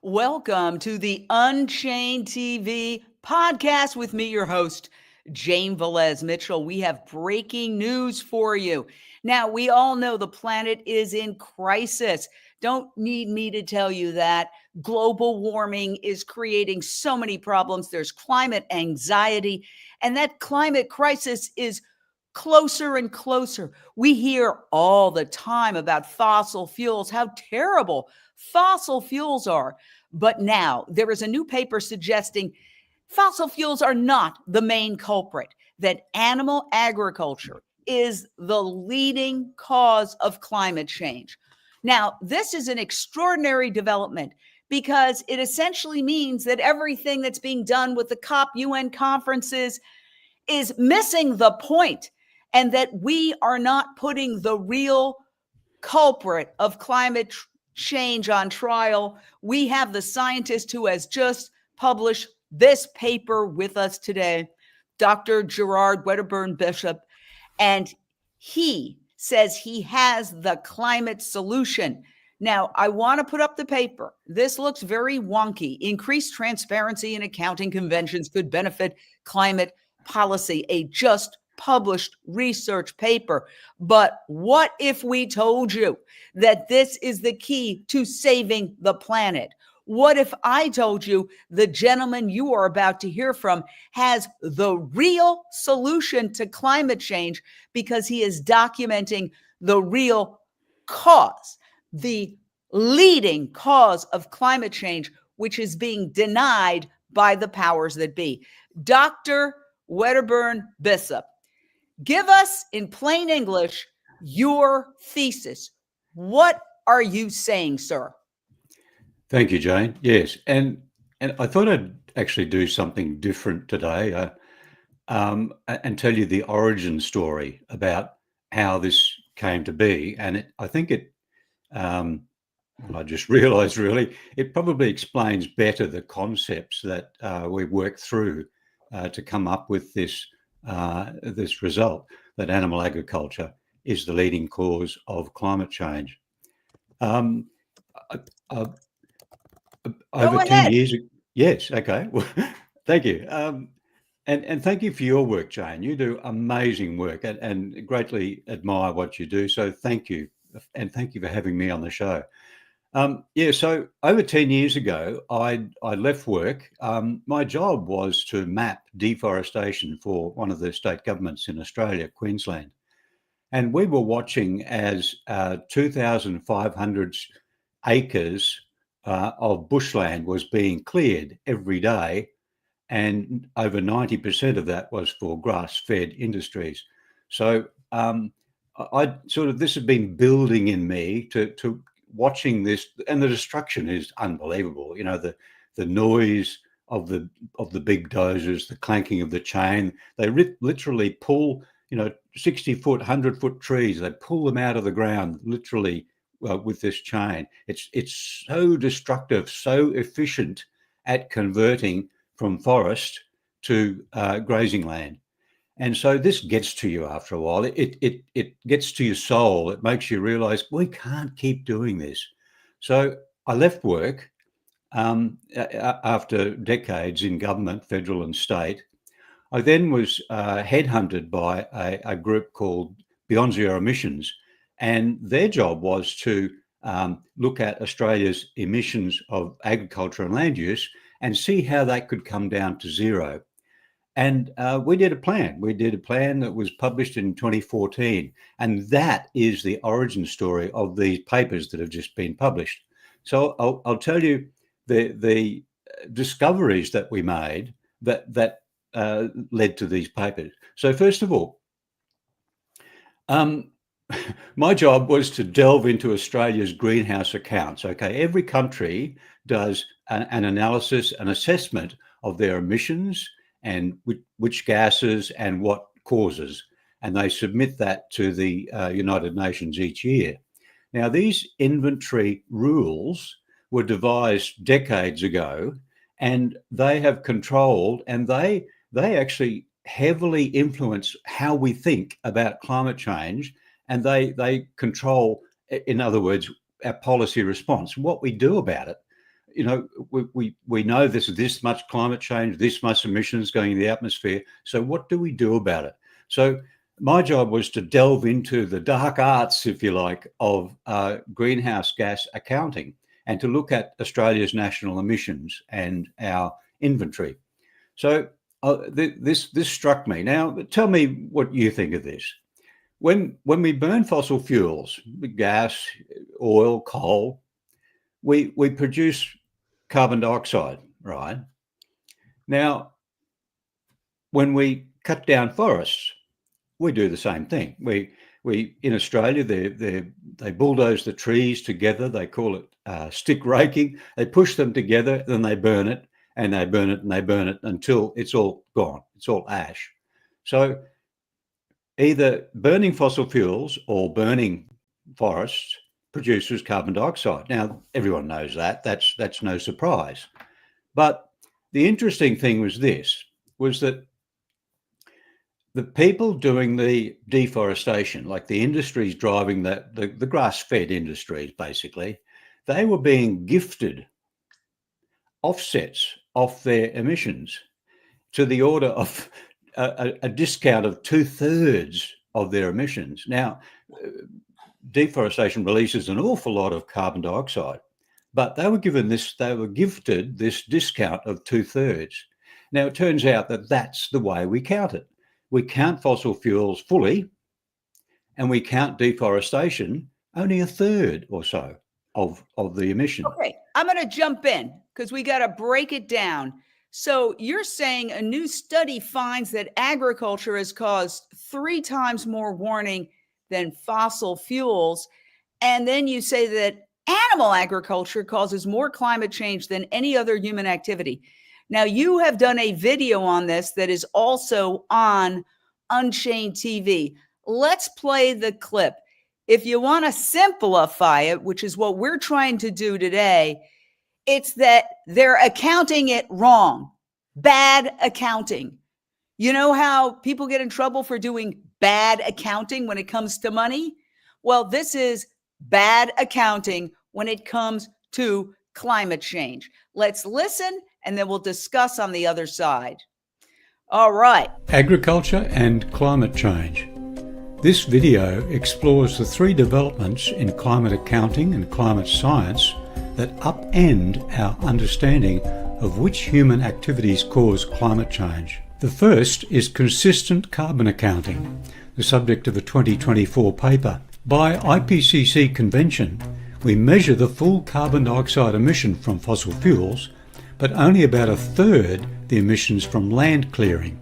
Welcome to the Unchained TV podcast with me, your host, Jane Velez-Mitchell. We have breaking news for you. Now, we all know the planet is in crisis. Don't need me to tell you that. Global warming is creating so many problems. There's climate anxiety, and that climate crisis is closer and closer. We hear all the time about fossil fuels, how terrible fossil fuels are. But now there is a new paper suggesting fossil fuels are not the main culprit, that animal agriculture is the leading cause of climate change. Now, this is an extraordinary development because it essentially means that everything that's being done with the COP UN conferences is missing the point, and that we are not putting the real culprit of climate change on trial. We have the scientist who has just published this paper with us today, Dr. Gerard Wedderburn-Bissup, and he says he has the climate solution. Now, I want to put up the paper. This looks very wonky. Increased transparency in accounting conventions could benefit climate policy, a just published research paper. But what if we told you that this is the key to saving the planet? What if I told you the gentleman you are about to hear from has the real solution to climate change because he is documenting the real cause, the leading cause of climate change, which is being denied by the powers that be? Dr. Wedderburn-Bissup, give us in plain English your thesis. What are you saying, sir? Thank you, Jane. Yes, and I thought I'd actually do something different today, and tell you the origin story about how this came to be. And I think I just realised really, it probably explains better the concepts that we worked through to come up with this result, that animal agriculture is the leading cause of climate change. Over 10 years ago. Yes, okay. Well, thank you. And thank you for your work, Jane. You do amazing work and greatly admire what you do. So thank you. And thank you for having me on the show. So over 10 years ago, I left work. My job was to map deforestation for one of the state governments in Australia, Queensland. And we were watching as 2,500 acres of bushland was being cleared every day. And over 90% of that was for grass-fed industries. So this has been building in me to watching this, and the destruction is unbelievable. You know, the noise of the big dozers, the clanking of the chain. They literally pull, 60-foot, 100-foot trees. They pull them out of the ground, literally, with this chain. It's so destructive, so efficient at converting from forest to grazing land. And so this gets to you after a while. It gets to your soul. It makes you realize we can't keep doing this. So I left work after decades in government, federal and state. I then was headhunted by a group called Beyond Zero Emissions, and their job was to look at Australia's emissions of agriculture and land use and see how that could come down to zero. And we did a plan. We did a plan that was published in 2014. And that is the origin story of these papers that have just been published. So I'll tell you the discoveries that we made that led to these papers. So first of all, my job was to delve into Australia's greenhouse accounts. Okay, every country does an analysis, an assessment of their emissions and which gases and what causes, and they submit that to the United Nations each year. Now, these inventory rules were devised decades ago, and they have controlled, and they actually heavily influence how we think about climate change, and they control, in other words, our policy response, what we do about it. we know this much climate change, this much emissions going in the atmosphere. So what do we do about it? So my job was to delve into the dark arts, if you like, of greenhouse gas accounting, and to look at Australia's national emissions and our inventory. So this struck me. Now, tell me what you think of this. When we burn fossil fuels, gas, oil, coal, we produce carbon dioxide, right? Now, when we cut down forests, we do the same thing. We in Australia, they bulldoze the trees together. They call it stick raking. They push them together, then they burn it, and they burn it, and they burn it until it's all gone. It's all ash. So either burning fossil fuels or burning forests produces carbon dioxide. Now, everyone knows that. That's no surprise. But the interesting thing was that the people doing the deforestation, like the industries driving the grass-fed industries, basically, they were being gifted offsets off their emissions to the order of a discount of 2/3 of their emissions. Now, deforestation releases an awful lot of carbon dioxide, but they were gifted this discount of 2/3. Now, it turns out that that's the way we count it. We count fossil fuels fully, and we count deforestation only 1/3 or so of the emission. Okay, I'm going to jump in because we got to break it down. So you're saying a new study finds that agriculture has caused 3 times more warning than fossil fuels. And then you say that animal agriculture causes more climate change than any other human activity. Now, you have done a video on this that is also on Unchained TV. Let's play the clip. If you want to simplify it, which is what we're trying to do today, it's that they're accounting it wrong. Bad accounting. You know how people get in trouble for doing bad accounting when it comes to money? Well, this is bad accounting when it comes to climate change. Let's listen, and then we'll discuss on the other side. All right. Agriculture and climate change. This video explores the 3 developments in climate accounting and climate science that upend our understanding of which human activities cause climate change. The first is consistent carbon accounting, the subject of a 2024 paper. By IPCC convention, we measure the full carbon dioxide emission from fossil fuels, but only about 1/3 the emissions from land clearing.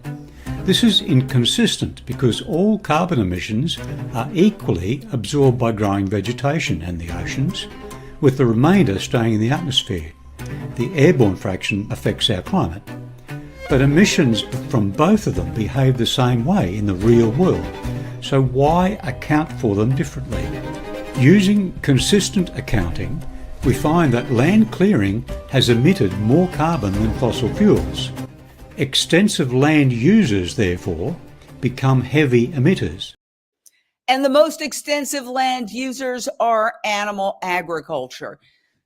This is inconsistent because all carbon emissions are equally absorbed by growing vegetation and the oceans, with the remainder staying in the atmosphere. The airborne fraction affects our climate. But emissions from both of them behave the same way in the real world. So why account for them differently? Using consistent accounting, we find that land clearing has emitted more carbon than fossil fuels. Extensive land users, therefore, become heavy emitters. And the most extensive land users are animal agriculture.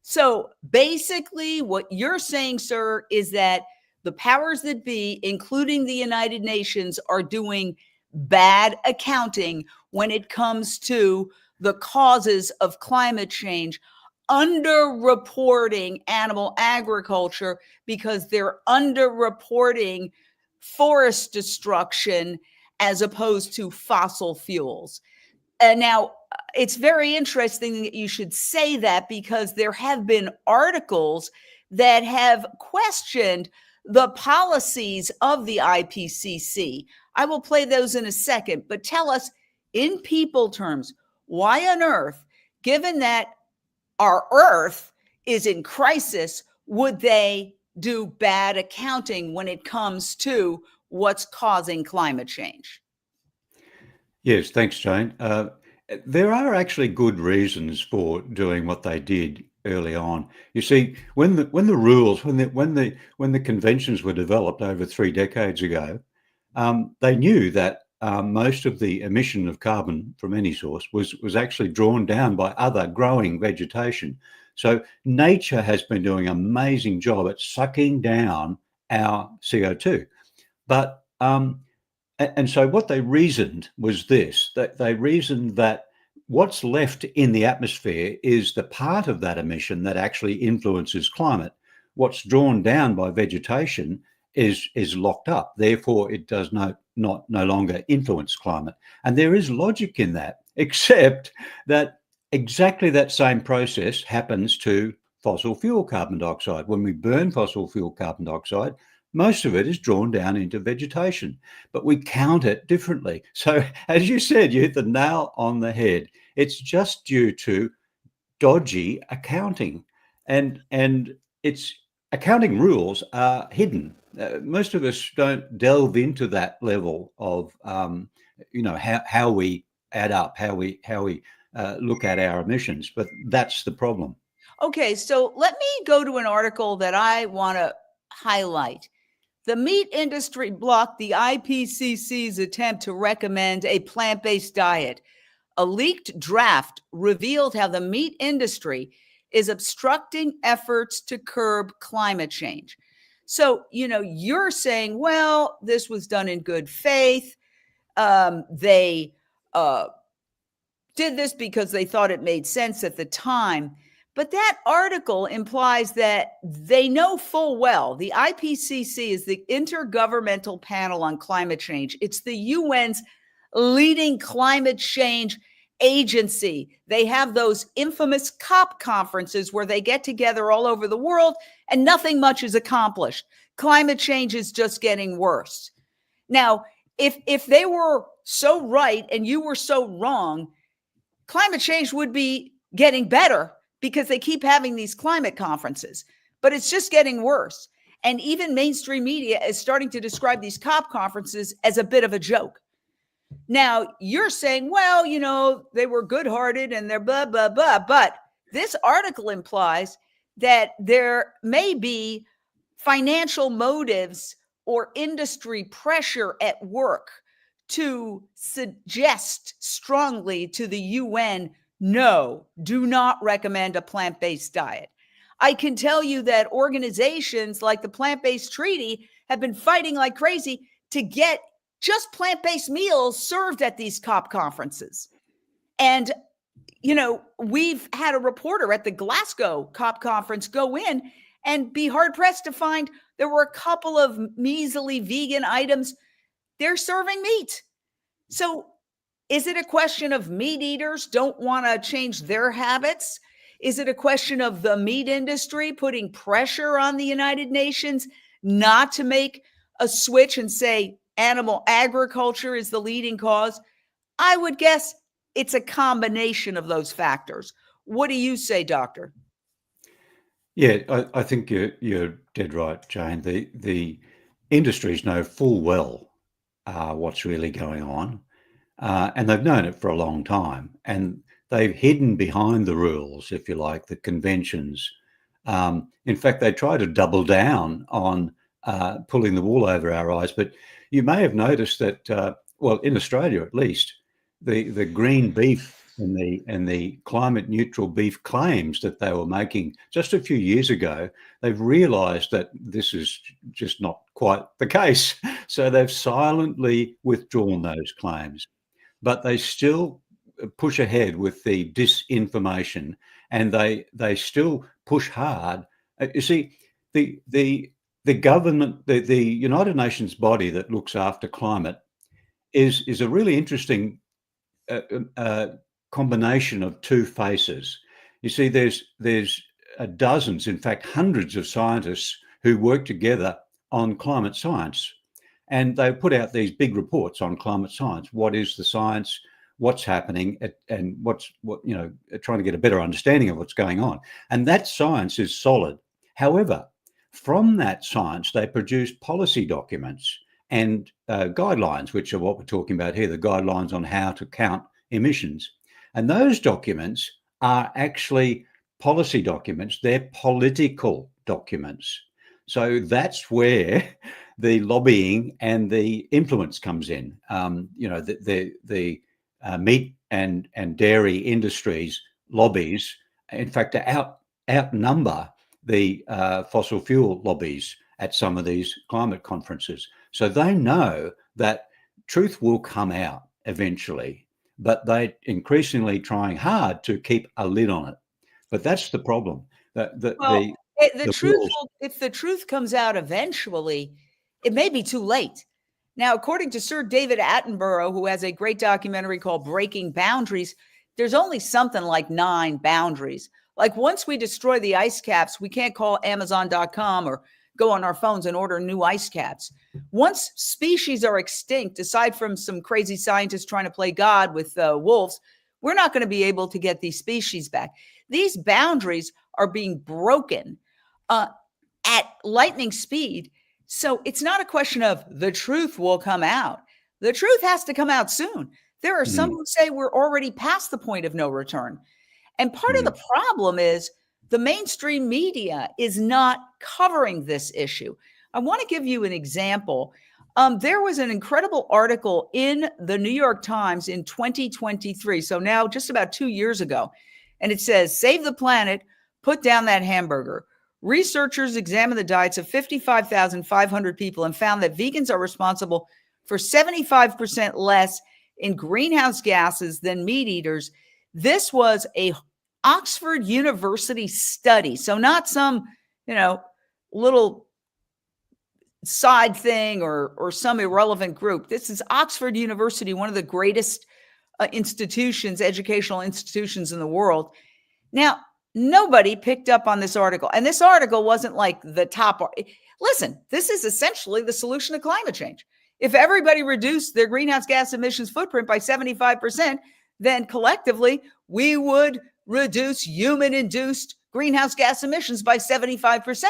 So basically, what you're saying, sir, is that the powers that be, including the United Nations, are doing bad accounting when it comes to the causes of climate change, underreporting animal agriculture because they're underreporting forest destruction as opposed to fossil fuels. And now it's very interesting that you should say that because there have been articles that have questioned the policies of the IPCC. I will play those in a second, but tell us in people terms, why on earth, given that our Earth is in crisis, would they do bad accounting when it comes to what's causing climate change? Yes, thanks, Jane. There are actually good reasons for doing what they did early on. You see, when the conventions were developed over 3 decades ago, they knew that most of the emission of carbon from any source was actually drawn down by other growing vegetation. So nature has been doing an amazing job at sucking down our CO2. But and so what they reasoned was this, that they reasoned that what's left in the atmosphere is the part of that emission that actually influences climate. What's drawn down by vegetation is locked up. Therefore, it does no longer influence climate. And there is logic in that, except that exactly that same process happens to fossil fuel carbon dioxide. When we burn fossil fuel carbon dioxide, most of it is drawn down into vegetation, but we count it differently. So as you said, you hit the nail on the head. It's just due to dodgy accounting, and it's accounting rules are hidden. Most of us don't delve into that level of how we add up, how we look at our emissions, but that's the problem. Okay, so let me go to an article that I want to highlight. The meat industry blocked the IPCC's attempt to recommend a plant-based diet. A leaked draft revealed how the meat industry is obstructing efforts to curb climate change. So, you're saying, well, this was done in good faith. They did this because they thought it made sense at the time. But that article implies that they know full well the IPCC is the Intergovernmental Panel on Climate Change. It's the UN's leading climate change agency. They have those infamous COP conferences where they get together all over the world and nothing much is accomplished. Climate change is just getting worse. Now, if they were so right and you were so wrong, climate change would be getting better because they keep having these climate conferences, but it's just getting worse. And even mainstream media is starting to describe these COP conferences as a bit of a joke. Now, you're saying, well, they were good-hearted and they're blah, blah, blah. But this article implies that there may be financial motives or industry pressure at work to suggest strongly to the UN, no, do not recommend a plant-based diet. I can tell you that organizations like the Plant-Based Treaty have been fighting like crazy to get just plant-based meals served at these COP conferences. And, we've had a reporter at the Glasgow COP conference go in and be hard-pressed to find there were a couple of measly vegan items. They're serving meat. So is it a question of meat eaters don't want to change their habits? Is it a question of the meat industry putting pressure on the United Nations not to make a switch and say animal agriculture is the leading cause? I would guess it's a combination of those factors. What do you say, Doctor? Yeah, I think you're dead right, Jane. The industries know full well what's really going on, and they've known it for a long time, and they've hidden behind the rules, if you like, the conventions. In fact, they try to double down on pulling the wool over our eyes. But you may have noticed that, well, in Australia at least, the green beef and the climate neutral beef claims that they were making just a few years ago, they've realized that this is just not quite the case. So they've silently withdrawn those claims, but they still push ahead with the disinformation, and they still push hard. You see, the government, the United Nations body that looks after climate is a really interesting combination of two faces. You see, there's dozens, in fact, hundreds of scientists who work together on climate science, and they put out these big reports on climate science. What is the science? What's happening? And trying to get a better understanding of what's going on. And that science is solid. However, from that science, they produce policy documents and guidelines, which are what we're talking about here, the guidelines on how to count emissions. And those documents are actually policy documents. They're political documents. So that's where the lobbying and the influence comes in. The meat and dairy industries lobbies, in fact, are outnumber the fossil fuel lobbies at some of these climate conferences. So they know that truth will come out eventually, but they're increasingly trying hard to keep a lid on it. But that's the problem. Well, the The truth walls. will, if the truth comes out eventually, it may be too late. Now, according to Sir David Attenborough, who has a great documentary called Breaking Boundaries, there's only something like 9 boundaries. Like once we destroy the ice caps, we can't call Amazon.com or go on our phones and order new ice caps. Once species are extinct, aside from some crazy scientists trying to play God with wolves, we're not going to be able to get these species back. These boundaries are being broken at lightning speed. So it's not a question of the truth will come out. The truth has to come out soon. There are some who say we're already past the point of no return. And part of the problem is the mainstream media is not covering this issue. I want to give you an example. There was an incredible article in the New York Times in 2023. So now just about 2 years ago. And it says, save the planet, put down that hamburger. Researchers examined the diets of 55,500 people and found that vegans are responsible for 75% less in greenhouse gases than meat eaters. This was a Oxford University study. So not some, little side thing or some irrelevant group. This is Oxford University, one of the greatest educational institutions in the world. Now, nobody picked up on this article. And this article wasn't like the top. Listen, this is essentially the solution to climate change. If everybody reduced their greenhouse gas emissions footprint by 75%, then collectively we would reduce human-induced greenhouse gas emissions by 75%.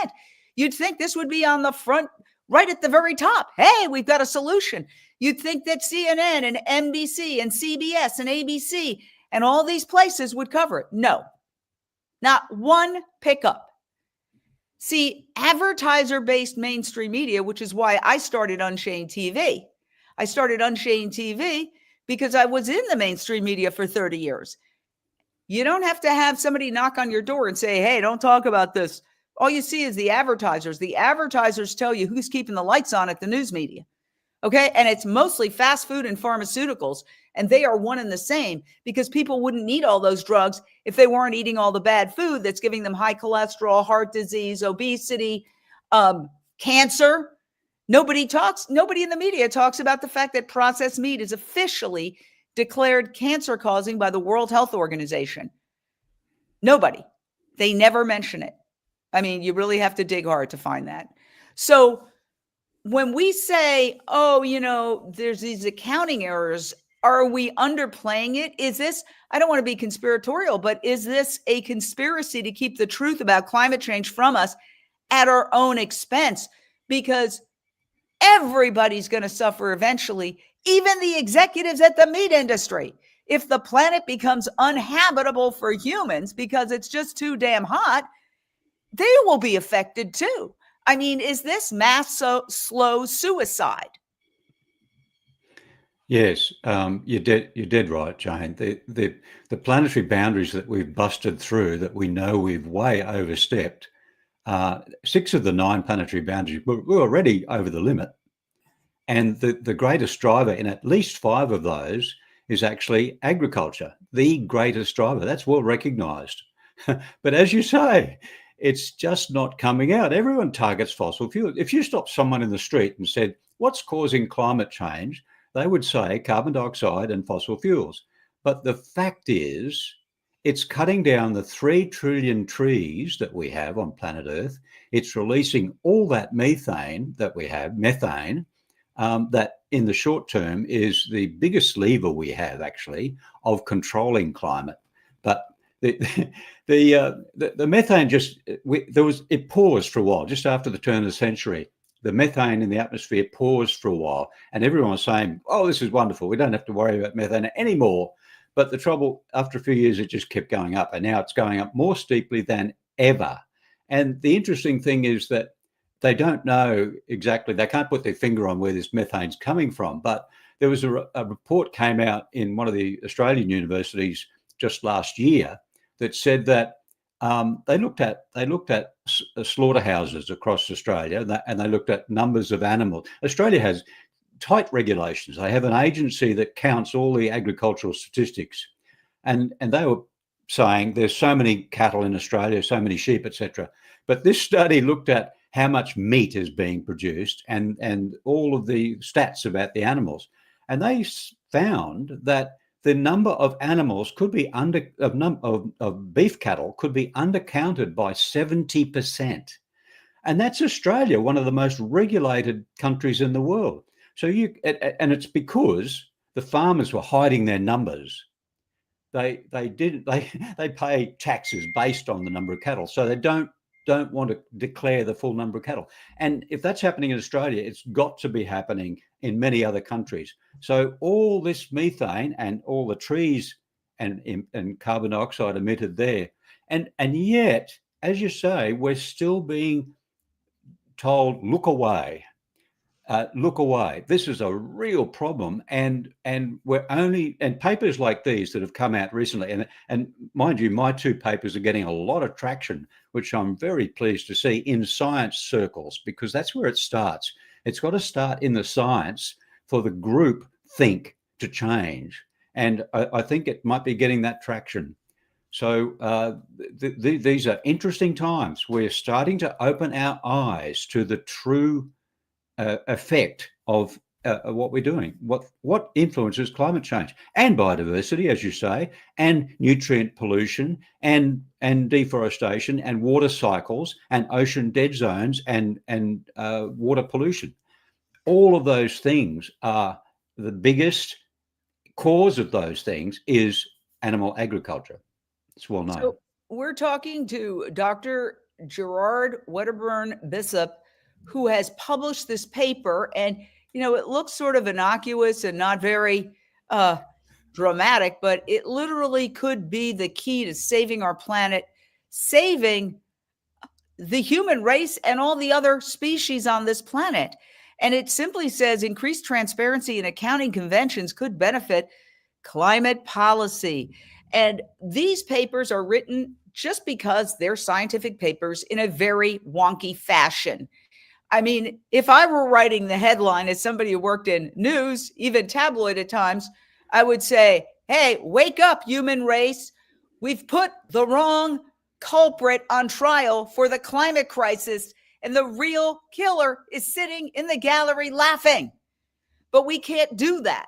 You'd think this would be on the front, right at the very top. Hey, we've got a solution. You'd think that CNN and NBC and CBS and ABC and all these places would cover it. No, not one pickup. See, advertiser-based mainstream media, which is why I started Unchained TV. I started Unchained TV because I was in the mainstream media for 30 years. You don't have to have somebody knock on your door and say, hey, don't talk about this. All you see is the advertisers. The advertisers tell you who's keeping the lights on at the news media. Okay. And it's mostly fast food and pharmaceuticals. And they are one and the same because people wouldn't need all those drugs if they weren't eating all the bad food that's giving them high cholesterol, heart disease, obesity, cancer. Nobody in the media talks about the fact that processed meat is officially declared cancer causing by the World Health Organization. Nobody. They never mention it. I mean, you really have to dig hard to find that. So when we say, there's these accounting errors, are we underplaying it? Is this, I don't want to be conspiratorial, but is this a conspiracy to keep the truth about climate change from us at our own expense? Because everybody's going to suffer eventually, even the executives at the meat industry. If the planet becomes uninhabitable for humans because it's just too damn hot, they will be affected too. I mean, is this mass slow suicide? Yes, you're dead right, Jane. The planetary boundaries that we've busted through, that we know we've way overstepped, 6 of the 9 planetary boundaries, we're already over the limit. And the greatest driver in at least 5 of those is actually agriculture, the greatest driver. That's well recognized. But as you say, it's just not coming out. Everyone targets fossil fuels. If you stopped someone in the street and said, what's causing climate change? They would say carbon dioxide and fossil fuels. But the fact is, it's cutting down the 3 trillion trees that we have on planet Earth. It's releasing all that methane that we have, that in the short term is the biggest lever we have actually of controlling climate. But the methane it paused for a while just after the turn of the century. The methane in the atmosphere paused for a while, and everyone was saying, "Oh, this is wonderful. We don't have to worry about methane anymore." But the trouble, after a few years, it just kept going up, and now it's going up more steeply than ever. And the interesting thing is that they don't know exactly. They can't put their finger on where this methane's coming from. But there was a report came out in one of the Australian universities just last year that said that they looked at slaughterhouses across Australia, and they looked at numbers of animals. Australia has tight regulations. They have an agency that counts all the agricultural statistics, and they were saying there's so many cattle in Australia, so many sheep, etc. But this study looked at how much meat is being produced and all of the stats about the animals, and they found that the number of animals could be of beef cattle could be undercounted by 70%. And that's Australia, one of the most regulated countries in the world. So and it's because the farmers were hiding their numbers. They pay taxes based on the number of cattle. So they don't want to declare the full number of cattle. And if that's happening in Australia, it's got to be happening in many other countries. So all this methane and all the trees and carbon dioxide emitted there. And yet, as you say, we're still being told, look away. Look away. This is a real problem, and papers like these that have come out recently, and mind you, my two papers are getting a lot of traction, which I'm very pleased to see in science circles, because that's where it starts. It's got to start in the science for the group think to change, and I think it might be getting that traction. So these are interesting times. We're starting to open our eyes to the true effect of what we're doing, what influences climate change and biodiversity, as you say, and nutrient pollution and deforestation and water cycles and ocean dead zones and water pollution. All of those things are the biggest cause of those things is animal agriculture. It's well known. So we're talking to Dr. Gerard Wedderburn-Bissup, who has published this paper, and it looks sort of innocuous and not very dramatic, but it literally could be the key to saving our planet, saving the human race and all the other species on this planet. And it simply says increased transparency in accounting conventions could benefit climate policy. And these papers are written just because they're scientific papers in a very wonky fashion. I mean, if I were writing the headline as somebody who worked in news, even tabloid at times, I would say, hey, wake up, human race. We've put the wrong culprit on trial for the climate crisis, and the real killer is sitting in the gallery laughing. But we can't do that.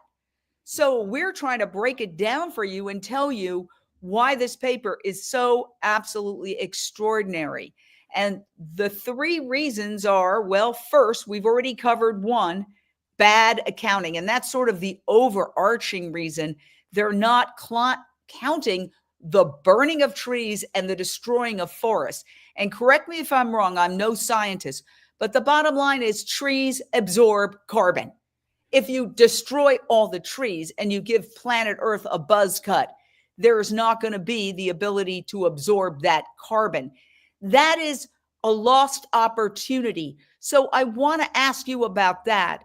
So we're trying to break it down for you and tell you why this paper is so absolutely extraordinary. And the three reasons are, well, first, we've already covered one, bad accounting. And that's sort of the overarching reason. They're not counting the burning of trees and the destroying of forests. And correct me if I'm wrong, I'm no scientist, but the bottom line is trees absorb carbon. If you destroy all the trees and you give planet Earth a buzz cut, there's not going to be the ability to absorb that carbon. That is a lost opportunity. So I want to ask you about that.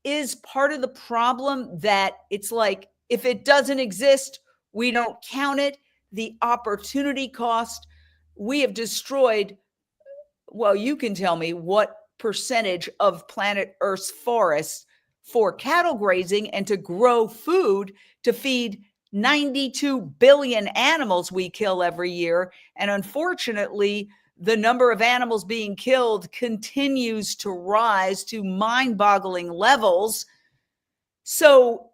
Is part of the problem that it's like, if it doesn't exist, we don't count it, the opportunity cost? We have destroyed, well, you can tell me what percentage of planet Earth's forests for cattle grazing and to grow food to feed 92 billion animals we kill every year. And unfortunately, the number of animals being killed continues to rise to mind-boggling levels. So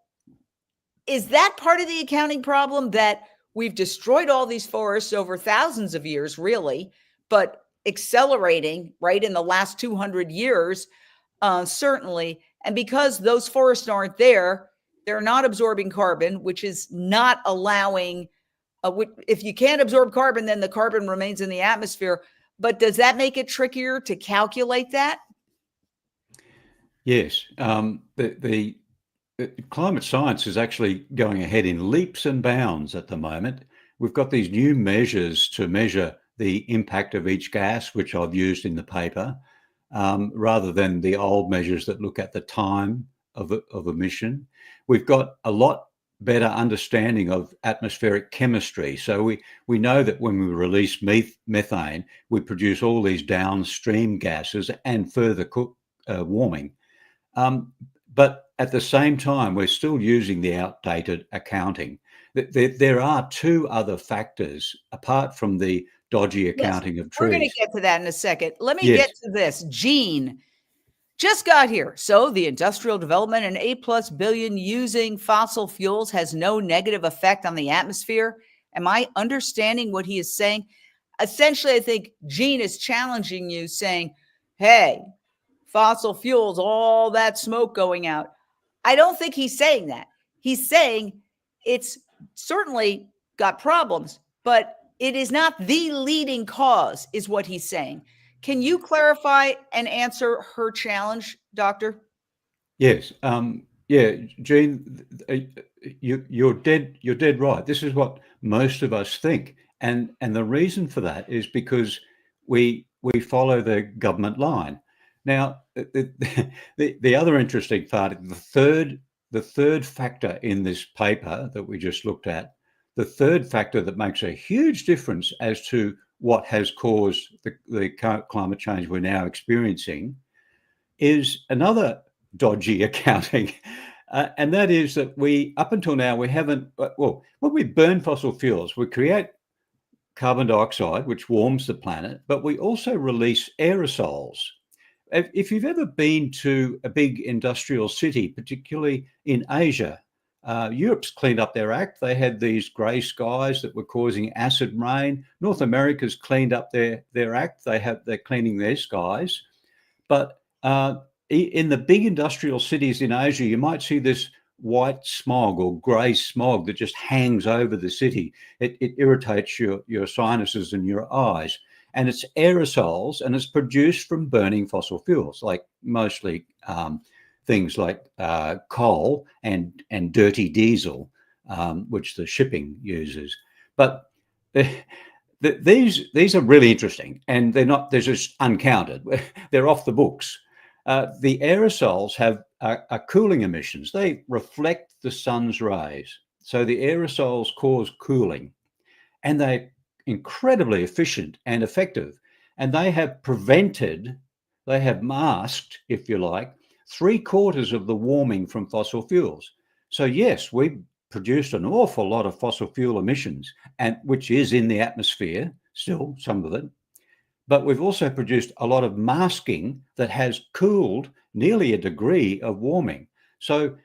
is that part of the accounting problem, that we've destroyed all these forests over thousands of years, really, but accelerating right in the last 200 years, certainly. And because those forests aren't there, they're not absorbing carbon, which is not allowing, if you can't absorb carbon, then the carbon remains in the atmosphere. But does that make it trickier to calculate that? Yes. The climate science is actually going ahead in leaps and bounds at the moment. We've got these new measures to measure the impact of each gas, which I've used in the paper, rather than the old measures that look at the time of emission. We've got a lot better understanding of atmospheric chemistry. So we know that when we release methane, we produce all these downstream gases and further warming. But at the same time, we're still using the outdated accounting. There are two other factors apart from the dodgy accounting of trees. We're going to get to that in a second. Let me Yes. get to this. Gene just got here. So the industrial development and $8+ billion using fossil fuels has no negative effect on the atmosphere. Am I understanding what he is saying? Essentially, I think Gene is challenging you, saying, hey, fossil fuels, all that smoke going out. I don't think he's saying that. He's saying it's certainly got problems, but it is not the leading cause, is what he's saying. Can you clarify and answer her challenge, Doctor? Yes. Yeah, Gene, you're dead right. This is what most of us think, and the reason for that is because we follow the government line. Now, the other interesting part, the third factor in this paper that we just looked at, the third factor that makes a huge difference as to what has caused the current climate change we're now experiencing, is another dodgy accounting. And that is that up until now, we haven't, well, when we burn fossil fuels, we create carbon dioxide, which warms the planet, but we also release aerosols. If you've ever been to a big industrial city, particularly in Asia, Europe's cleaned up their act. They had these grey skies that were causing acid rain. North America's cleaned up their act. They're cleaning their skies. But in the big industrial cities in Asia, you might see this white smog or grey smog that just hangs over the city. It irritates your sinuses and your eyes. And it's aerosols, and it's produced from burning fossil fuels, like mostly things like coal and dirty diesel, which the shipping uses. But these are really interesting, and they're just uncounted. They're off the books. The aerosols are cooling emissions. They reflect the sun's rays. So the aerosols cause cooling, and they're incredibly efficient and effective. And they have masked, if you like, 3/4 of the warming from fossil fuels. So yes, we produced an awful lot of fossil fuel emissions, and which is in the atmosphere, still some of it. But we've also produced a lot of masking that has cooled nearly a degree of warming. So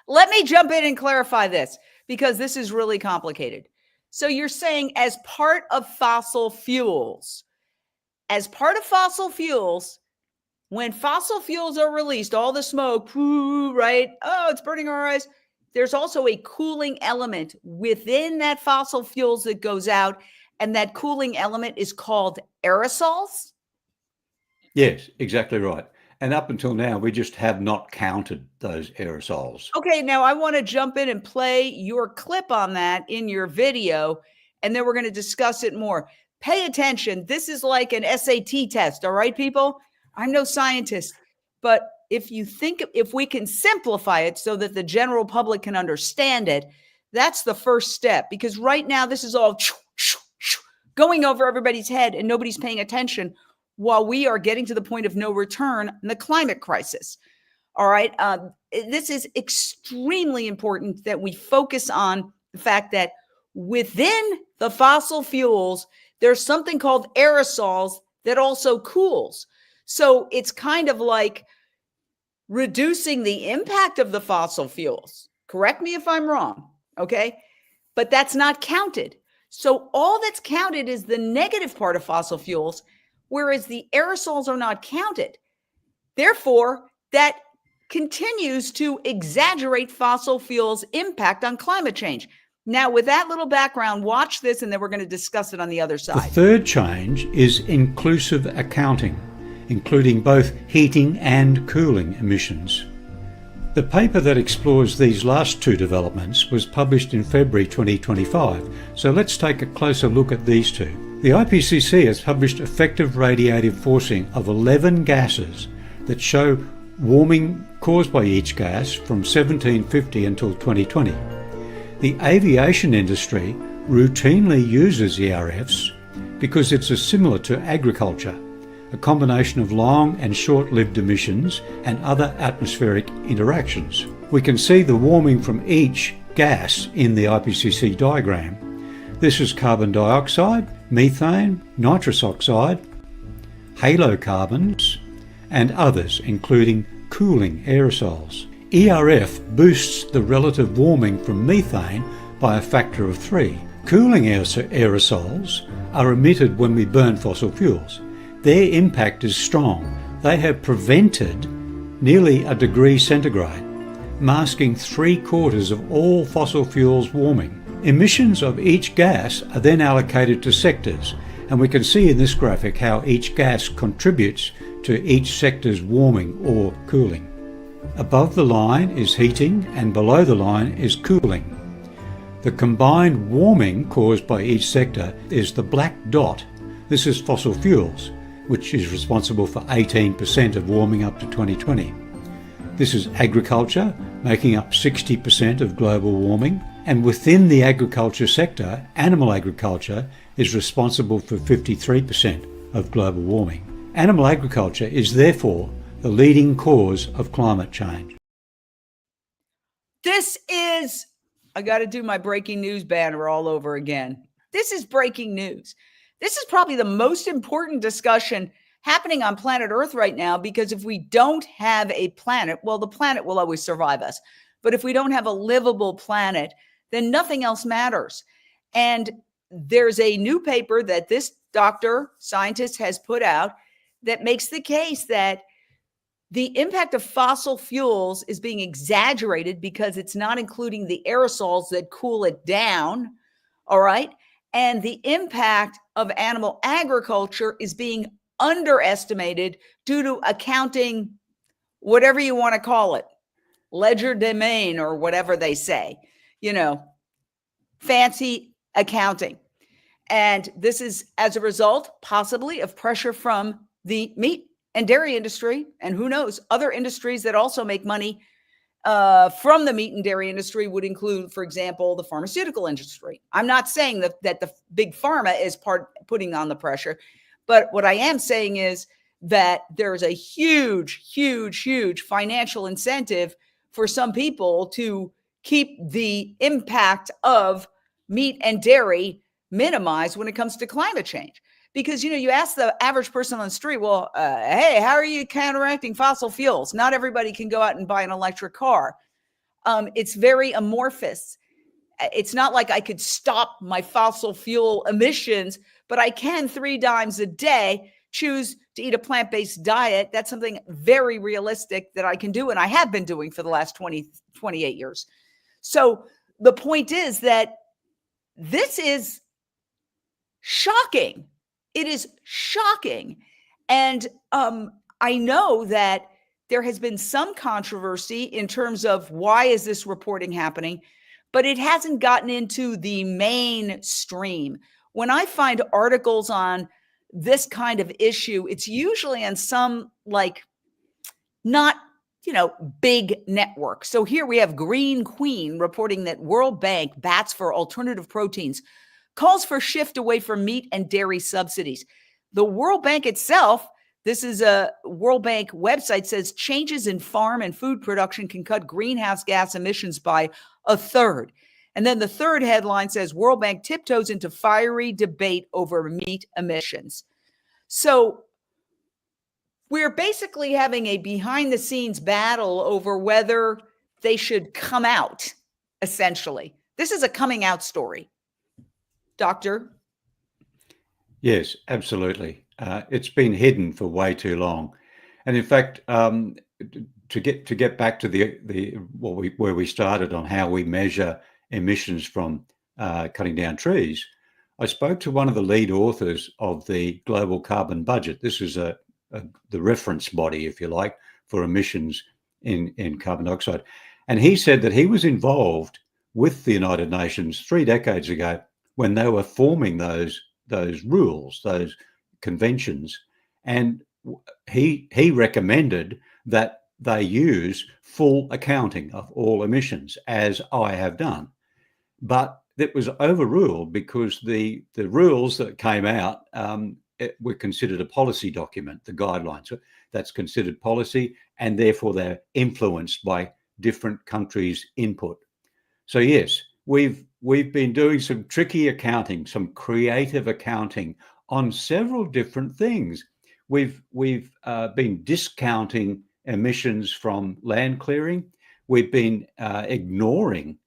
Let me jump in and clarify this, because this is really complicated. So you're saying as part of fossil fuels, when fossil fuels are released, all the smoke, right? Oh, it's burning our eyes. There's also a cooling element within that fossil fuels that goes out, and that cooling element is called aerosols? Yes, exactly right. And up until now, we just have not counted those aerosols. Okay, now I want to jump in and play your clip on that in your video, and then we're going to discuss it more. Pay attention. This is like an SAT test, all right, people? I'm no scientist, but if we can simplify it so that the general public can understand it, that's the first step. Because right now, this is all going over everybody's head, and nobody's paying attention, while we are getting to the point of no return in the climate crisis. All right. This is extremely important that we focus on the fact that within the fossil fuels, there's something called aerosols that also cools. So it's kind of like reducing the impact of the fossil fuels. Correct me if I'm wrong. Okay. But that's not counted. So all that's counted is the negative part of fossil fuels, whereas the aerosols are not counted. Therefore, that continues to exaggerate fossil fuels' impact on climate change. Now, with that little background, watch this, and then we're going to discuss it on the other side. The third change is inclusive accounting, including both heating and cooling emissions. The paper that explores these last two developments was published in February 2025, so let's take a closer look at these two. The IPCC has published effective radiative forcing of 11 gases that show warming caused by each gas from 1750 until 2020. The aviation industry routinely uses ERFs because it's similar to agriculture, a combination of long and short-lived emissions and other atmospheric interactions. We can see the warming from each gas in the IPCC diagram. This is carbon dioxide, methane, nitrous oxide, halocarbons, and others, including cooling aerosols. ERF boosts the relative warming from methane by a factor of 3. Cooling aerosols are emitted when we burn fossil fuels. Their impact is strong. They have prevented nearly a degree centigrade, masking 3/4 of all fossil fuels warming. Emissions of each gas are then allocated to sectors, and we can see in this graphic how each gas contributes to each sector's warming or cooling. Above the line is heating and below the line is cooling. The combined warming caused by each sector is the black dot. This is fossil fuels, which is responsible for 18% of warming up to 2020. This is agriculture, making up 60% of global warming. And within the agriculture sector, animal agriculture is responsible for 53% of global warming. Animal agriculture is therefore the leading cause of climate change. This is, I got to do my breaking news banner all over again. This is breaking news. This is probably the most important discussion happening on planet Earth right now, because if we don't have a planet, well, the planet will always survive us. But if we don't have a livable planet, then nothing else matters. And there's a new paper that this scientist has put out that makes the case that the impact of fossil fuels is being exaggerated because it's not including the aerosols that cool it down. All right. And the impact of animal agriculture is being underestimated due to accounting, whatever you want to call it, legerdemain or whatever they say, fancy accounting. And this is as a result, possibly, of pressure from the meat and dairy industry, and who knows, other industries that also make money from the meat and dairy industry would include, for example, the pharmaceutical industry. I'm not saying that the big pharma is putting on the pressure, but what I am saying is that there's a huge, huge, huge financial incentive for some people to keep the impact of meat and dairy minimized when it comes to climate change. Because, you ask the average person on the street, well, hey, how are you counteracting fossil fuels? Not everybody can go out and buy an electric car. It's very amorphous. It's not like I could stop my fossil fuel emissions, but I can 3 times a day choose to eat a plant-based diet. That's something very realistic that I can do, and I have been doing for the last 28 years. So the point is that this is shocking. It is shocking. And I know that there has been some controversy in terms of why is this reporting happening, but it hasn't gotten into the mainstream. When I find articles on this kind of issue, it's usually on some not big network. So here we have Green Queen reporting that World Bank bats for alternative proteins, calls for shift away from meat and dairy subsidies. The World Bank itself, this is a World Bank website, says changes in farm and food production can cut greenhouse gas emissions by 1/3. And then the third headline says World Bank tiptoes into fiery debate over meat emissions. So we're basically having a behind the scenes battle over whether they should come out, essentially. This is a coming out story. Doctor? Yes, absolutely. It's been hidden for way too long. And in fact, to get back to where we started on how we measure emissions from cutting down trees, I spoke to one of the lead authors of the Global Carbon Budget. This is the reference body, if you like, for emissions in carbon dioxide. And he said that he was involved with the United Nations 3 decades ago when they were forming those rules, those conventions. And he recommended that they use full accounting of all emissions, as I have done. But that was overruled because the rules that came out were considered a policy document, the guidelines. So that's considered policy, and therefore they're influenced by different countries' input. So yes, we've been doing some tricky accounting, some creative accounting on several different things. We've been discounting emissions from land clearing. We've been ignoring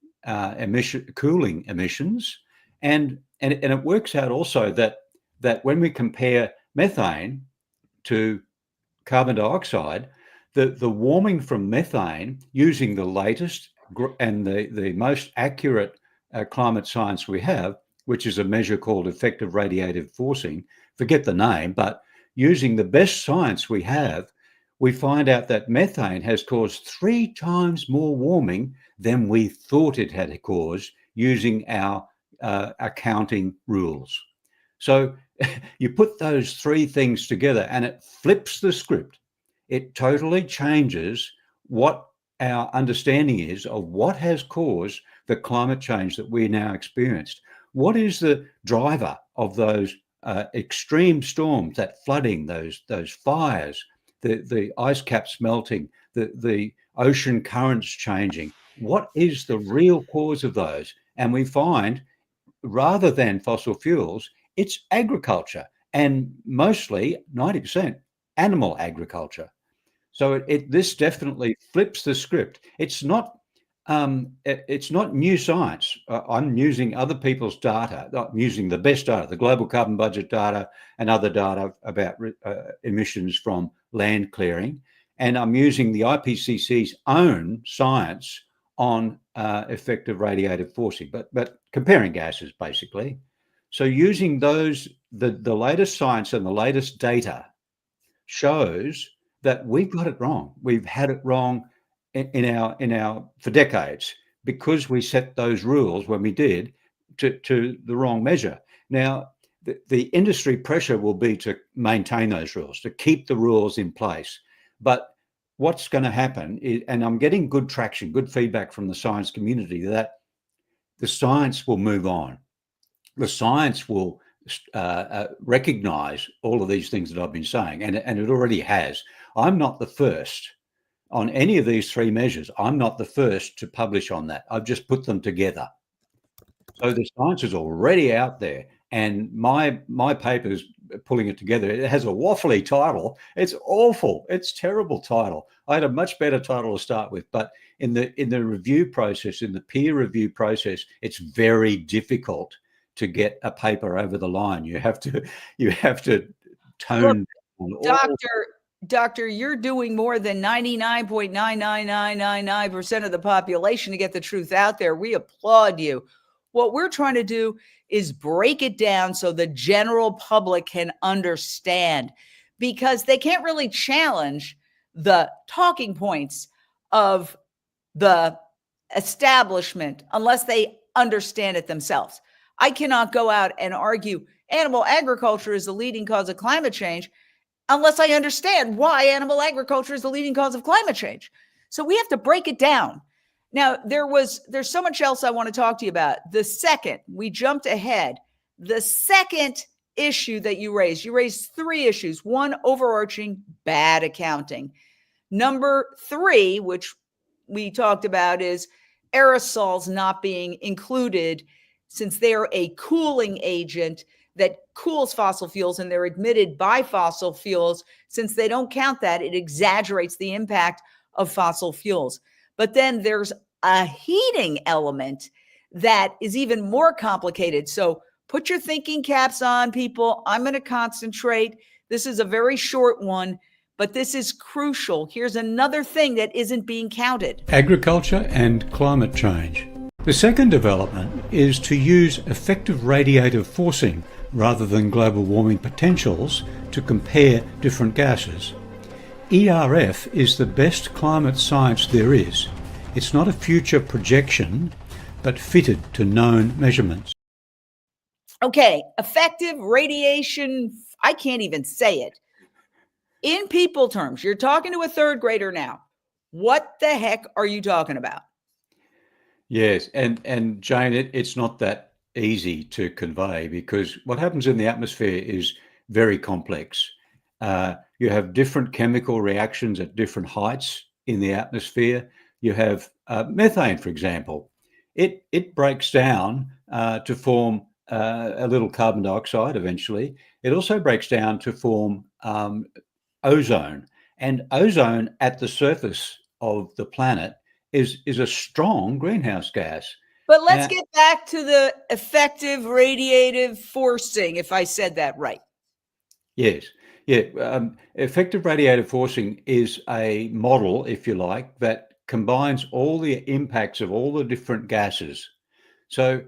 cooling emissions, and it works out also that when we compare methane to carbon dioxide, the warming from methane, using the latest and the most accurate climate science we have, which is a measure called effective radiative forcing, forget the name, but using the best science we have, we find out that methane has caused 3 times more warming than we thought it had caused using our accounting rules. So you put those 3 things together and it flips the script. It totally changes what our understanding is of what has caused the climate change that we now experienced. What is the driver of those extreme storms, that flooding, those fires, the ice caps melting, the ocean currents changing? What is the real cause of those? And we find, rather than fossil fuels, it's agriculture, and mostly 90% animal agriculture. So this definitely flips the script. It's not new science. I'm using other people's data. I'm using the best data, the global carbon budget data and other data about emissions from land clearing. And I'm using the IPCC's own science on effective radiative forcing, but comparing gases basically. So using those, the latest science and the latest data shows that we've got it wrong. We've had it wrong in our for decades, because we set those rules when we did to the wrong measure. Now, the industry pressure will be to maintain those rules, to keep the rules in place. But what's going to happen is, and I'm getting good traction, good feedback from the science community, that the science will move on. The science will recognize all of these things that I've been saying, and it already has. I'm not the first on any of these 3 measures. I'm not the first to publish on that. I've just put them together. So the science is already out there, and my paper's pulling it together. It has a waffly title. It's awful. It's terrible title. I had a much better title to start with, but in the review process, in the peer review process, it's very difficult to get a paper over the line. You have to tone down Doctor, you're doing more than 99.99999% of the population to get the truth out there. We applaud you. What we're trying to do is break it down so the general public can understand, because they can't really challenge the talking points of the establishment unless they understand it themselves. I cannot go out and argue animal agriculture is the leading cause of climate change unless I understand why animal agriculture is the leading cause of climate change. So we have to break it down. Now, there's so much else I want to talk to you about. We jumped ahead. The second issue that you raised 3 issues. 1, overarching, bad accounting. Number 3, which we talked about, is aerosols not being included since they're a cooling agent that cools fossil fuels, and they're emitted by fossil fuels. Since they don't count that, it exaggerates the impact of fossil fuels. But then there's a heating element that is even more complicated. So put your thinking caps on, people. I'm going to concentrate. This is a very short one, but this is crucial. Here's another thing that isn't being counted. Agriculture and climate change. The second development is to use effective radiative forcing rather than global warming potentials to compare different gases. ERF is the best climate science there is. It's not a future projection, but fitted to known measurements. Okay, effective radiation, I can't even say it. In people terms, you're talking to a 3rd grader now. What the heck are you talking about? Yes, and Jane, it's not that easy to convey because what happens in the atmosphere is very complex. You have different chemical reactions at different heights in the atmosphere. You have methane, for example. It breaks down to form a little carbon dioxide eventually. It also breaks down to form ozone, and ozone at the surface of the planet is a strong greenhouse gas. But let's Now, get back to the effective radiative forcing, if I said that right. yes, yeah, effective radiative forcing is a model, if you like, that combines all the impacts of all the different gases. So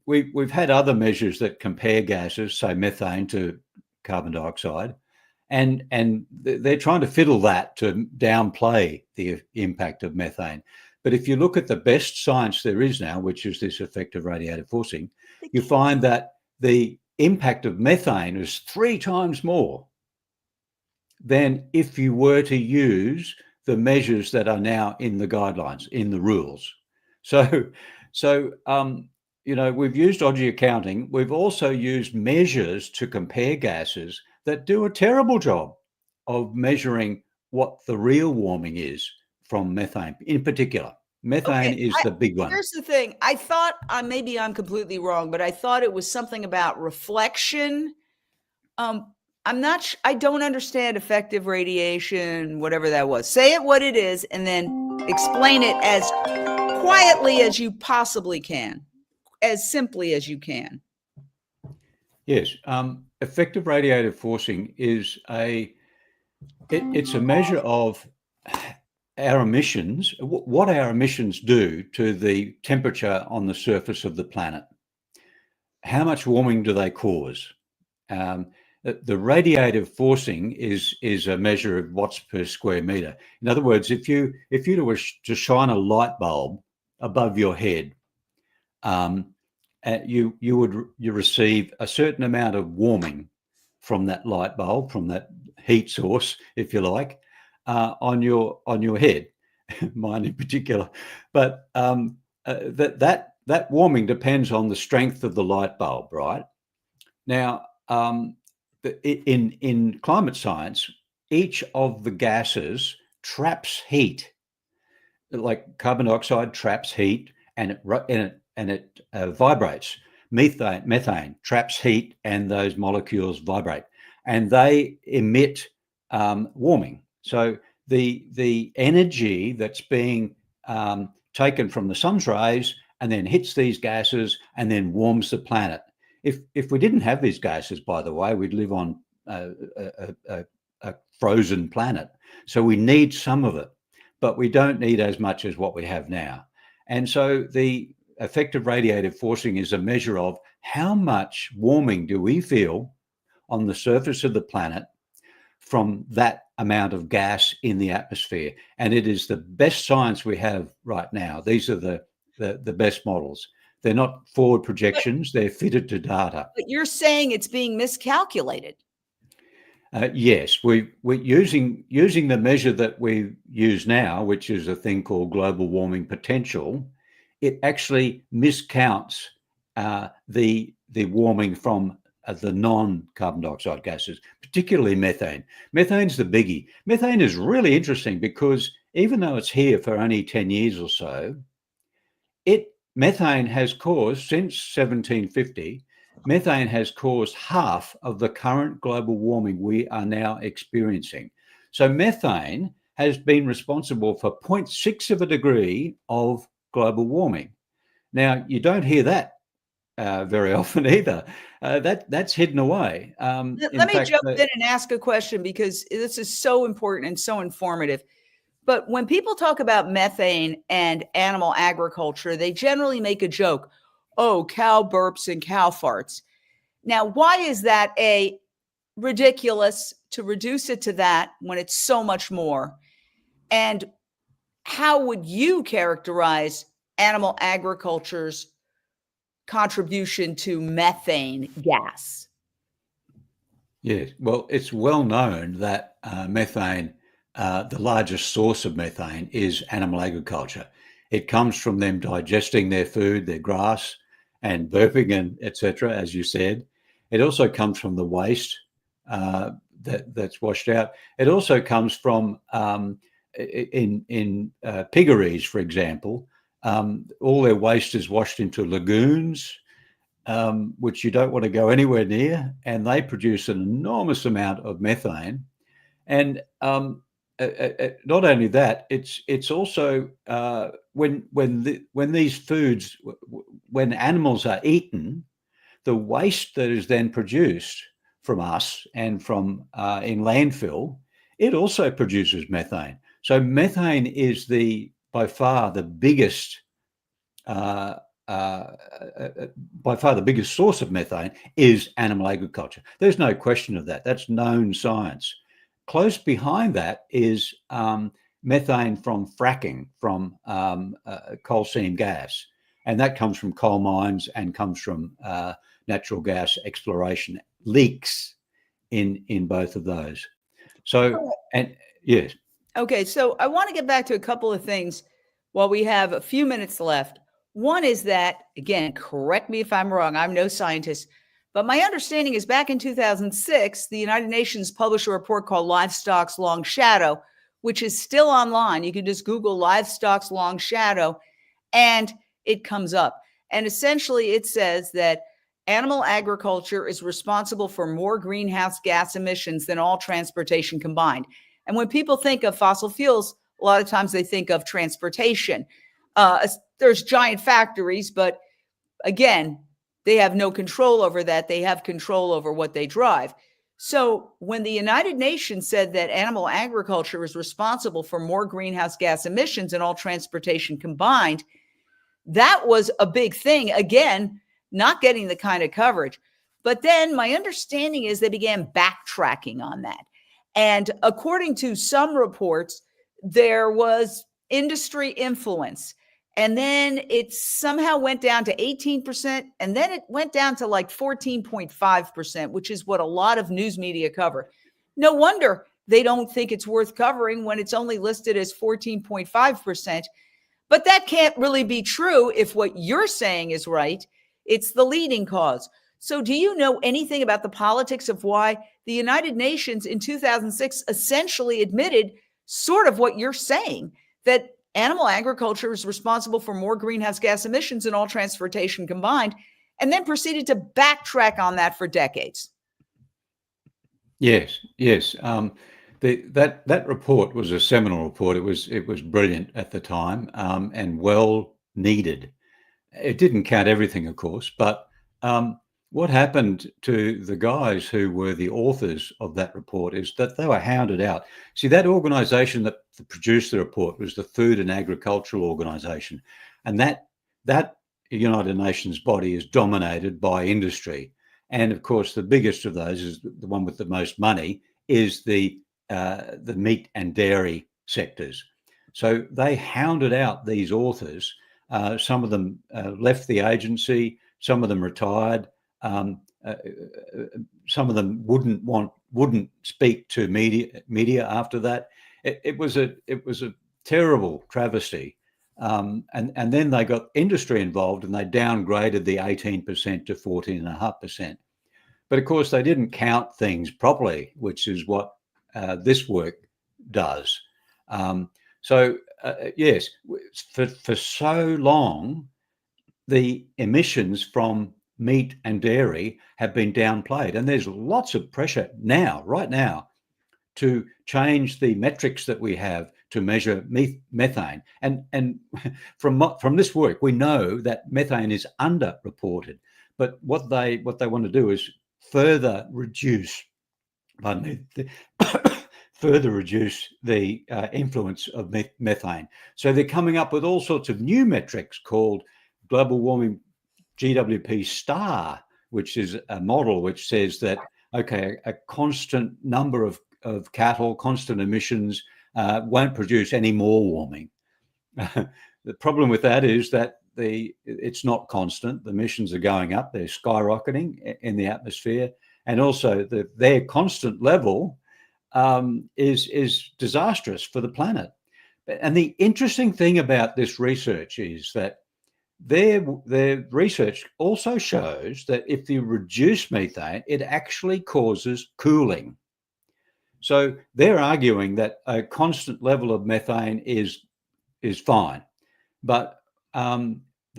we've had other measures that compare gases, say methane to carbon dioxide, and they're trying to fiddle that to downplay the impact of methane. But if you look at the best science there is now, which is this effective radiative forcing, you find that the impact of methane is 3 times more than if you were to use the measures that are now in the guidelines, in the rules. So, so we've used dodgy accounting. We've also used measures to compare gases that do a terrible job of measuring what the real warming is from methane in particular. Methane Okay, is the big one. here's the thing. I thought, maybe I'm completely wrong, but I thought it was something about reflection. I'm not I don't understand effective radiation, whatever that was. Say it what it is, and then explain it as quietly as you possibly can, as simply as you can. Yes, effective radiative forcing is it's a measure of our emissions, what our emissions do to the temperature on the surface of the planet. How much warming do they cause? Um, the radiative forcing is a measure of watts per square meter. In other words, if you were to shine a light bulb above your head, you receive a certain amount of warming from that light bulb, from that heat source, if you like, on your head, mine in particular. But that warming depends on the strength of the light bulb, right? Now, in climate science, each of the gases traps heat. Like carbon dioxide traps heat, and it vibrates. Methane traps heat, and those molecules vibrate, and they emit warming. So the energy that's being taken from the sun's rays and then hits these gases and then warms the planet. If we didn't have these gases, by the way, we'd live on a frozen planet. So we need some of it, but we don't need as much as what we have now. And so the effective radiative forcing is a measure of how much warming do we feel on the surface of the planet from that amount of gas in the atmosphere. And it is the best science we have right now. These are the best models. They're not forward projections, they're fitted to data. But you're saying it's being miscalculated. Yes, we're using the measure that we use now, which is a thing called global warming potential. It actually miscounts the warming from the non-carbon dioxide gases, particularly methane. Methane's the biggie. Methane is really interesting because even though it's here for only 10 years or so, methane has caused, since 1750, methane has caused half of the current global warming we are now experiencing. So methane has been responsible for 0.6 of a degree of global warming. Now, you don't hear that very often either. That's hidden away. Let me jump in and ask a question because this is so important and so informative. But when people talk about methane and animal agriculture, they generally make a joke. Oh, cow burps and cow farts. Now, why is that ridiculous to reduce it to that when it's so much more? And how would you characterize animal agriculture's contribution to methane gas? Yes, well, it's well known that methane the largest source of methane is animal agriculture. It comes from them digesting their food, their grass, and burping and etc., as you said. It also comes from the waste that's washed out. It also comes from in piggeries, for example. All their waste is washed into lagoons, which you don't want to go anywhere near, and they produce an enormous amount of methane. And not only that, it's also when these foods, when animals are eaten, the waste that is then produced from us and from in landfill, it also produces methane. So methane is by far the biggest source of methane is animal agriculture. There's no question of that. That's known science. Close behind that is methane from fracking, from coal seam gas. And that comes from coal mines and comes from natural gas exploration leaks in both of those. So, and yes. Okay, so I want to get back to a couple of things while we have a few minutes left. One is that, again, correct me if I'm wrong, I'm no scientist, but my understanding is back in 2006, the United Nations published a report called Livestock's Long Shadow, which is still online. You can just Google Livestock's Long Shadow and it comes up. And essentially it says that animal agriculture is responsible for more greenhouse gas emissions than all transportation combined. And when people think of fossil fuels, a lot of times they think of transportation. There's giant factories, but again, they have no control over that. They have control over what they drive. So when the United Nations said that animal agriculture is responsible for more greenhouse gas emissions than all transportation combined, that was a big thing. Again, not getting the kind of coverage. But then my understanding is they began backtracking on that. And according to some reports, there was industry influence. And then it somehow went down to 18%. And then it went down to like 14.5%, which is what a lot of news media cover. No wonder they don't think it's worth covering when it's only listed as 14.5%. But that can't really be true if what you're saying is right. It's the leading cause. So do you know anything about the politics of why the United Nations in 2006 essentially admitted sort of what you're saying, that animal agriculture is responsible for more greenhouse gas emissions than all transportation combined, and then proceeded to backtrack on that for decades? Yes. That report was a seminal report. It was brilliant at the time and well needed. It didn't count everything, of course, but what happened to the guys who were the authors of that report is that they were hounded out. See, that organization that produced the report was the Food and Agricultural Organization, and that United Nations body is dominated by industry. And of course, the biggest of those is the one with the most money is the meat and dairy sectors. So they hounded out these authors. Some of them left the agency. Some of them retired. Some of them wouldn't speak to media after that. It was a terrible travesty. And then they got industry involved and they downgraded the 18% to 14.5%. But of course, they didn't count things properly, which is what this work does. Yes, for so long, the emissions from meat and dairy have been downplayed. And there's lots of pressure right now, to change the metrics that we have to measure methane. And from this work, we know that methane is underreported. But what they want to do is further reduce the influence of methane. So they're coming up with all sorts of new metrics called global warming GWP star, which is a model which says that, okay, a constant number of cattle, constant emissions won't produce any more warming. The problem with that is that it's not constant. The emissions are going up. They're skyrocketing in the atmosphere. And also their constant level is disastrous for the planet. And the interesting thing about this research is that their research also shows that if you reduce methane, it actually causes cooling. So they're arguing that a constant level of methane is fine, but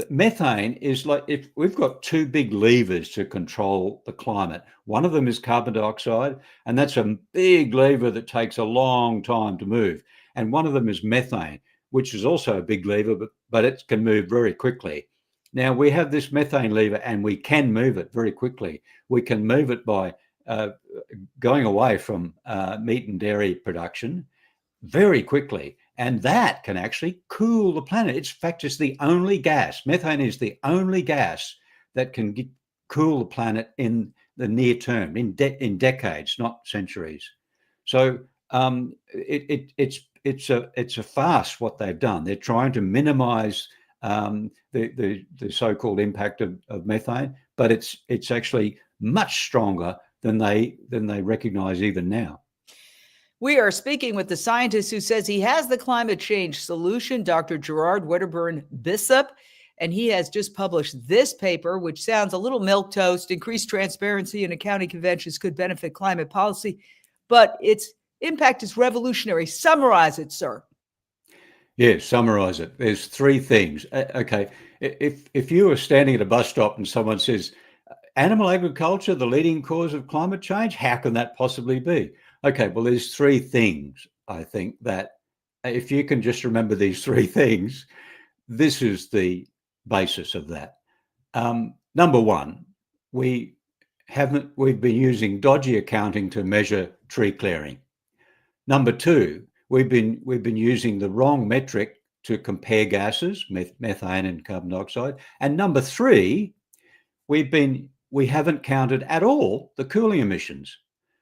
methane is like, if we've got two big levers to control the climate. One of them is carbon dioxide, and that's a big lever that takes a long time to move. And one of them is methane, which is also a big lever, but it can move very quickly. Now we have this methane lever, and we can move it very quickly. We can move it by going away from meat and dairy production very quickly. And that can actually cool the planet. In fact, it's the only gas. Methane is the only gas that can cool the planet in the near term, in decades, not centuries. So it's a farce what they've done. They're trying to minimize the so-called impact of methane, but it's actually much stronger than they recognize even now. We are speaking with the scientist who says he has the climate change solution, Dr. Gerard Wedderburn-Bissup, and he has just published this paper, which sounds a little milquetoast. Increased transparency in accounting conventions could benefit climate policy, but its impact is revolutionary. Summarize it, sir. Yes, summarize it. There's three things. Okay, if you were standing at a bus stop and someone says, animal agriculture, the leading cause of climate change, how can that possibly be? Okay, well, there's three things, I think, that if you can just remember these three things, this is the basis of that. Number one, we've been using dodgy accounting to measure tree clearing. Number two, we've been using the wrong metric to compare gases, methane and carbon dioxide. And number three, we haven't counted at all the cooling emissions.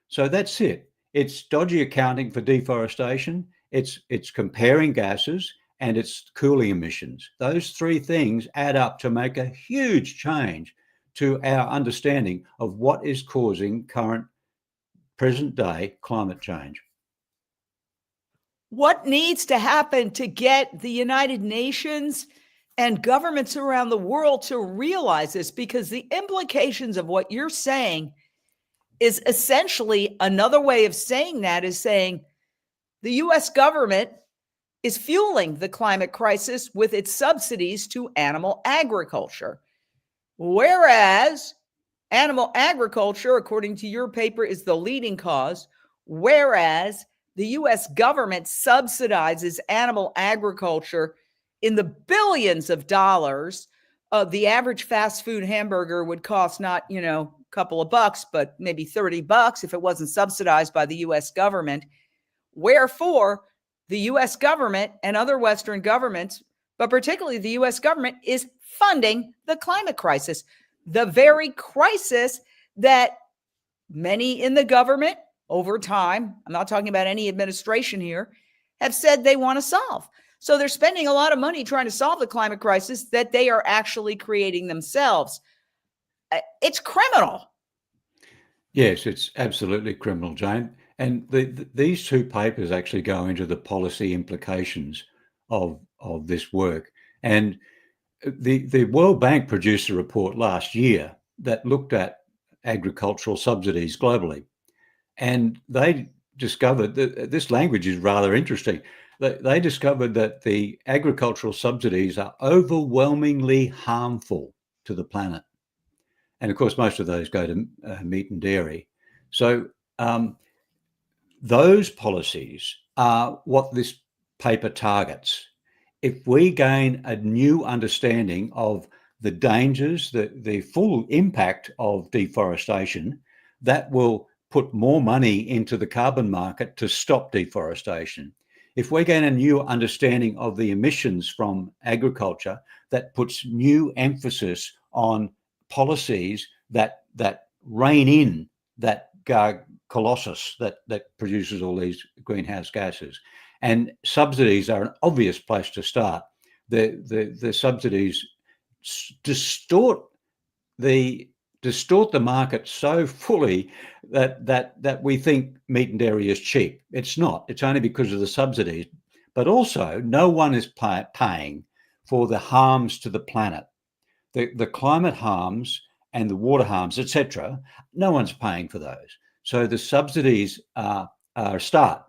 So that's it. It's dodgy accounting for deforestation, it's comparing gases, and it's cooling emissions. Those three things add up to make a huge change to our understanding of what is causing current present day climate change. What needs to happen to get the United Nations and governments around the world to realize this? Because the implications of what you're saying is essentially another way of saying that is saying the US government is fueling the climate crisis with its subsidies to animal agriculture. Whereas animal agriculture, according to your paper, is the leading cause, whereas the US government subsidizes animal agriculture in the billions of dollars. The average fast food hamburger would cost not, a couple of bucks, but maybe $30 if it wasn't subsidized by the US government. Wherefore, the US government and other Western governments, but particularly the US government, is funding the climate crisis, the very crisis that many in the government over time, I'm not talking about any administration here, have said they want to solve. So they're spending a lot of money trying to solve the climate crisis that they are actually creating themselves. It's criminal. Yes, it's absolutely criminal, Jane. And these two papers actually go into the policy implications of this work. And the World Bank produced a report last year that looked at agricultural subsidies globally. And they discovered that this language is rather interesting. They discovered that the agricultural subsidies are overwhelmingly harmful to the planet. And of course, most of those go to meat and dairy. So those policies are what this paper targets. If we gain a new understanding of the dangers, the full impact of deforestation, that will put more money into the carbon market to stop deforestation. If we gain a new understanding of the emissions from agriculture, that puts new emphasis on policies that rein in that colossus that produces all these greenhouse gases. And subsidies are an obvious place to start. The subsidies distort the distort the market so fully that we think meat and dairy is cheap. It's not. It's only because of the subsidies. But also, no one is paying for the harms to the planet, the climate harms and the water harms, etc. No one's paying for those. So the subsidies are a start,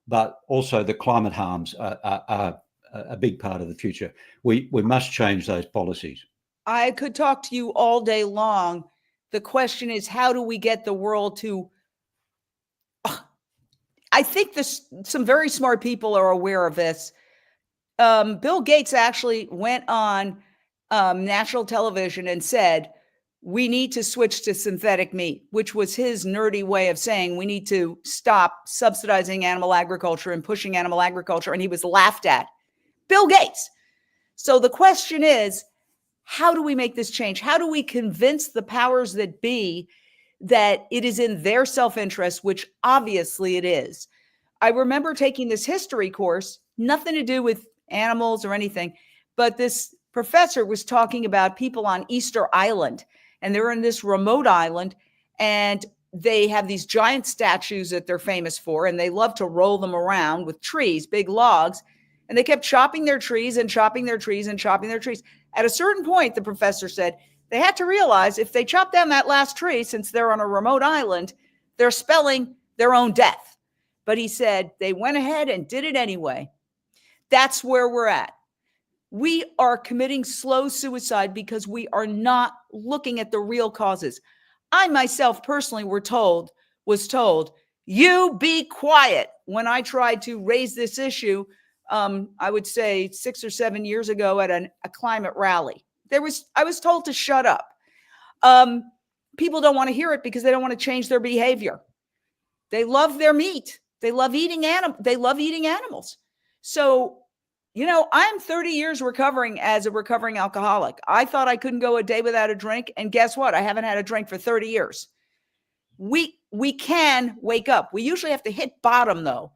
but also the climate harms are a big part of the future. We must change those policies. I could talk to you all day long. The question is, how do we get the world to... I think some very smart people are aware of this. Bill Gates actually went on national television and said, we need to switch to synthetic meat, which was his nerdy way of saying we need to stop subsidizing animal agriculture and pushing animal agriculture. And he was laughed at. Bill Gates. So the question is, how do we make this change? How do we convince the powers that be that it is in their self-interest, which obviously it is? I remember taking this history course, nothing to do with animals or anything, but this professor was talking about people on Easter Island, and they're in this remote island, and they have these giant statues that they're famous for, and they love to roll them around with trees, big logs, and they kept chopping their trees and chopping their trees and chopping their trees. At a certain point, the professor said, they had to realize if they chop down that last tree, since they're on a remote island, they're spelling their own death. But he said they went ahead and did it anyway. That's where we're at. We are committing slow suicide because we are not looking at the real causes. I myself personally was told, you be quiet when I tried to raise this issue. I would say 6 or 7 years ago at a climate rally. I was told to shut up. People don't want to hear it because they don't want to change their behavior. They love their meat. They love eating animals. So, I'm 30 years recovering as a recovering alcoholic. I thought I couldn't go a day without a drink. And guess what? I haven't had a drink for 30 years. We can wake up. We usually have to hit bottom though.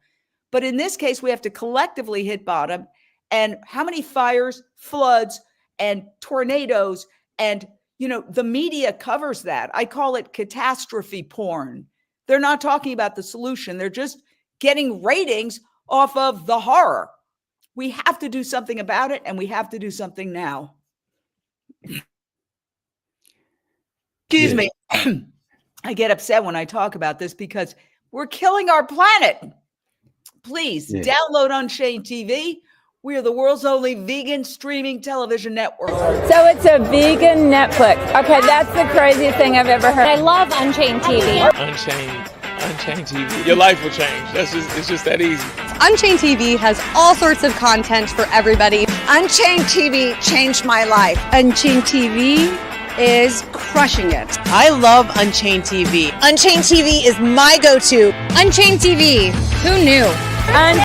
But in this case, we have to collectively hit bottom. And how many fires, floods, and tornadoes, and, the media covers that. I call it catastrophe porn. They're not talking about the solution. They're just getting ratings off of the horror. We have to do something about it, and we have to do something now. Excuse me. I get upset when I talk about this because we're killing our planet. Please download Unchained TV. We are the world's only vegan streaming television network. So it's a vegan Netflix. Okay, that's the craziest thing I've ever heard. I love Unchained TV. Unchained TV. Your life will change. It's just that easy. Unchained TV has all sorts of content for everybody. Unchained TV changed my life. Unchained TV is crushing it. I love Unchained TV. Unchained TV is my go-to. Unchained TV. Who knew?